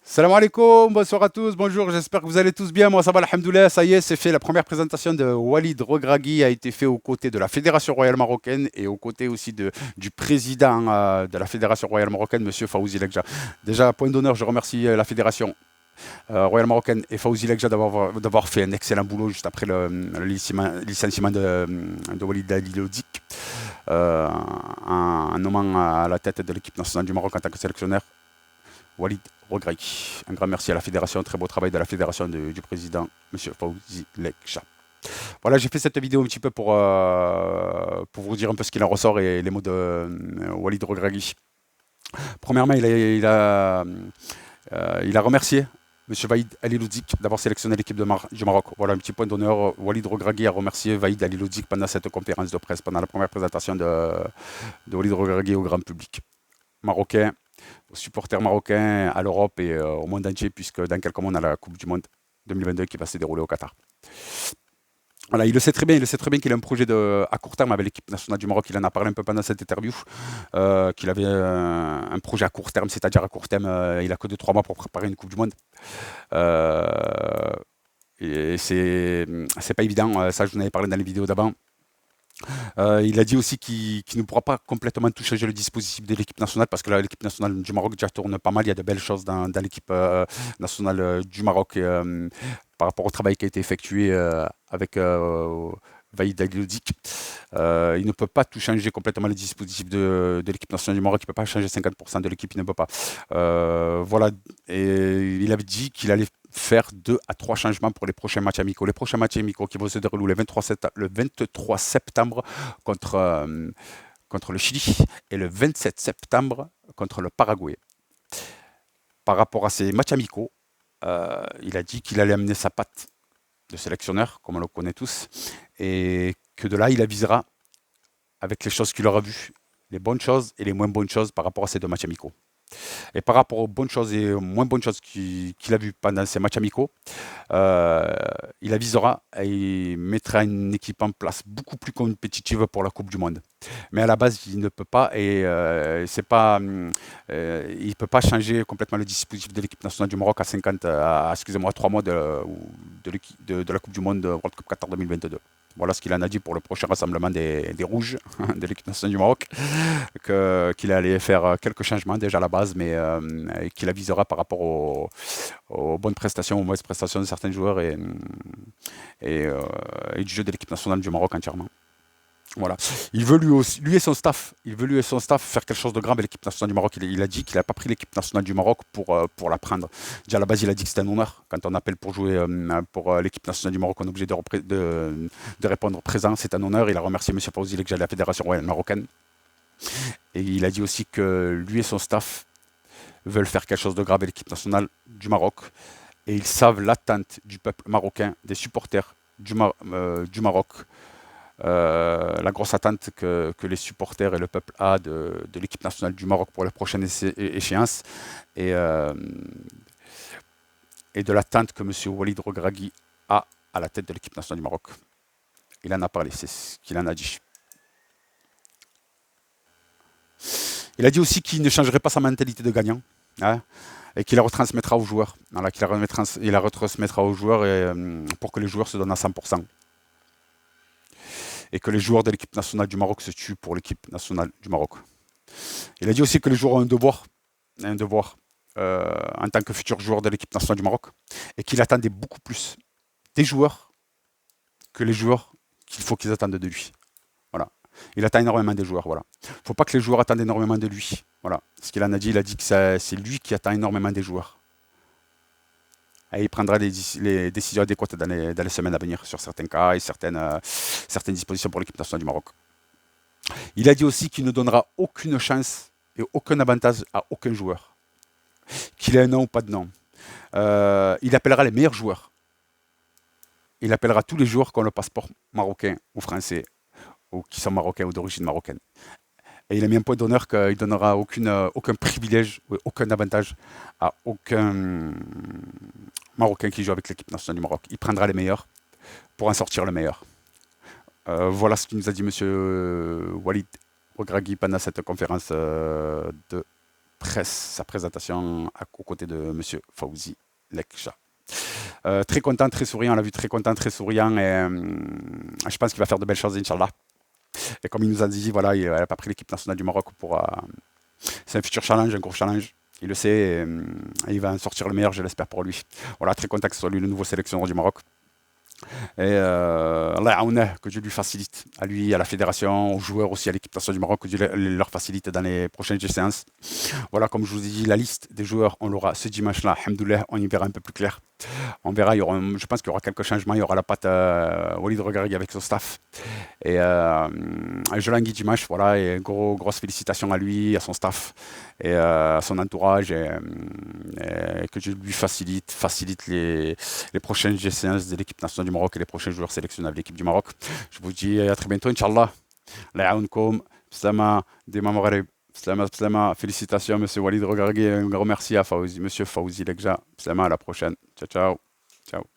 Salam alaikum, bonsoir à tous, bonjour, j'espère que vous allez tous bien. Moi ça va, alhamdoulilah, ça y est, c'est fait. La première présentation de Walid Regragui a été faite aux côtés de la Fédération Royale Marocaine et aux côtés aussi du président de la Fédération Royale Marocaine, Monsieur Fawzi Legja. Déjà, point d'honneur, je remercie la Fédération Royale Marocaine et Fawzi Legja d'avoir fait un excellent boulot juste après le licenciement de Walid Alilodzic, en nommant à la tête de l'équipe nationale du Maroc en tant que sélectionneur. Walid Regragui. Un grand merci à la fédération, très beau travail de la fédération du président, M. Fawzi Lekcha. Voilà, j'ai fait cette vidéo un petit peu pour vous dire un peu ce qu'il en ressort et les mots de Walid Regragui. Premièrement, il a remercié M. Vaïd Aliloudzik d'avoir sélectionné l'équipe du Maroc. Voilà un petit point d'honneur. Walid Regragui a remercié Vaïd Aliloudzik pendant cette conférence de presse, pendant la première présentation de Walid Regragui au grand public marocain, aux supporters marocains, à l'Europe et au monde entier, puisque dans quelques mois, on a la Coupe du Monde 2022 qui va se dérouler au Qatar. Voilà, il le sait très bien, qu'il a un projet à court terme avec l'équipe nationale du Maroc. Il en a parlé un peu pendant cette interview, qu'il avait un projet à court terme, c'est-à-dire à court terme, il a que 2-3 mois pour préparer une Coupe du Monde. Euh, et c'est pas évident, ça je vous en avais parlé dans les vidéos d'avant. Il a dit aussi qu'il ne pourra pas complètement tout changer le dispositif de l'équipe nationale parce que l'équipe nationale du Maroc déjà tourne pas mal. Il y a de belles choses dans l'équipe nationale du Maroc par rapport au travail qui a été effectué avec Vaïd Alilodzic. Il ne peut pas tout changer complètement le dispositif de l'équipe nationale du Maroc. Il ne peut pas changer 50% de l'équipe. Il ne peut pas. Voilà. Et il avait dit qu'il allait faire 2 à 3 changements pour les prochains matchs amicaux. Les prochains matchs amicaux qui vont se dérouler le 23 septembre contre le Chili et le 27 septembre contre le Paraguay. Par rapport à ces matchs amicaux, il a dit qu'il allait amener sa patte de sélectionneur, comme on le connaît tous, et que de là, il avisera avec les choses qu'il aura vues, les bonnes choses et les moins bonnes choses par rapport à ces 2 matchs amicaux. Et par rapport aux bonnes choses et aux moins bonnes choses qu'il a vues pendant ces matchs amicaux, euh, il avisera et il mettra une équipe en place beaucoup plus compétitive pour la Coupe du Monde. Mais à la base, il ne peut pas et il peut pas changer complètement le dispositif de l'équipe nationale du Maroc à 50, excusez-moi, 3 mois de la Coupe du Monde World Cup Qatar 2022. Voilà ce qu'il en a dit pour le prochain rassemblement des Rouges de l'équipe nationale du Maroc, qu'il allait faire quelques changements déjà à la base, mais qu'il avisera par rapport aux bonnes prestations, aux mauvaises prestations de certains joueurs et du jeu de l'équipe nationale du Maroc entièrement. Voilà. Il veut lui et son staff, faire quelque chose de grand avec l'équipe nationale du Maroc. Il a dit qu'il n'a pas pris l'équipe nationale du Maroc pour la prendre. Déjà à la base, il a dit que c'était un honneur. Quand on appelle pour jouer pour l'équipe nationale du Maroc, on est obligé de répondre présent. C'est un honneur. Il a remercié M. Fawzi Lekja de la Fédération royale marocaine. Et il a dit aussi que lui et son staff veulent faire quelque chose de grave avec l'équipe nationale du Maroc. Et ils savent l'attente du peuple marocain, des supporters du Maroc, la grosse attente que les supporters et le peuple a de l'équipe nationale du Maroc pour la prochaine échéance et, euh, et de l'attente que M. Walid Regragui a à la tête de l'équipe nationale du Maroc. Il en a parlé, c'est ce qu'il en a dit. Il a dit aussi qu'il ne changerait pas sa mentalité de gagnant, hein, et qu'il la retransmettra aux joueurs. Voilà, il la retransmettra aux joueurs pour que les joueurs se donnent à 100%. Et que les joueurs de l'équipe nationale du Maroc se tuent pour l'équipe nationale du Maroc. Il a dit aussi que les joueurs ont un devoir en tant que futur joueur de l'équipe nationale du Maroc, et qu'il attendait beaucoup plus des joueurs que les joueurs qu'il faut qu'ils attendent de lui. Voilà. Il attend énormément des joueurs. Voilà. Il ne faut pas que les joueurs attendent énormément de lui. Voilà. Ce qu'il en a dit, il a dit que c'est lui qui attend énormément des joueurs. Et il prendra les décisions adéquates dans les semaines à venir sur certains cas et certaines dispositions pour l'équipe nationale du Maroc. Il a dit aussi qu'il ne donnera aucune chance et aucun avantage à aucun joueur, qu'il ait un nom ou pas de nom. Il appellera les meilleurs joueurs. Il appellera tous les joueurs qui ont le passeport marocain ou français, ou qui sont marocains ou d'origine marocaine. Et il a mis un point d'honneur qu'il ne donnera aucun privilège, aucun avantage à aucun Marocain qui joue avec l'équipe nationale du Maroc. Il prendra les meilleurs pour en sortir le meilleur. Voilà ce qu'il nous a dit M. Walid Regragui pendant cette conférence de presse, sa présentation aux côtés de M. Fawzi Lekja. Très content, très souriant, on l'a vu très content, très souriant, et je pense qu'il va faire de belles choses, Inch'Allah. Et comme il nous a dit, voilà, il n'a pas pris l'équipe nationale du Maroc pour... c'est un futur challenge, un gros challenge. Il le sait, et il va en sortir le meilleur, je l'espère pour lui. Voilà, très content que ce soit lui le nouveau sélectionneur du Maroc. Et Allah que Dieu lui facilite, à lui, à la fédération, aux joueurs aussi, à l'équipe nationale du Maroc, que Dieu leur facilite dans les prochaines séances. Voilà, comme je vous ai dit, la liste des joueurs, on l'aura ce dimanche-là, alhamdoulilah, on y verra un peu plus clair. On verra, je pense qu'il y aura quelques changements, il y aura la patte Walid Regragui avec son staff. Et je l'anguille dimanche, voilà, et grosse félicitations à lui, à son staff, et à son entourage, et que Dieu lui facilite les prochaines séances de l'équipe nationale du Maroc et les prochains joueurs sélectionnés de l'équipe du Maroc. Je vous dis à très bientôt, Inch'Allah. Allah yaounkoum, Slama, Dima Maghreb, Slama, félicitations, monsieur Walid Regragui, un grand merci à Fawzi, monsieur Fawzi Lekja, Slama, à la prochaine. Ciao, ciao. Ciao.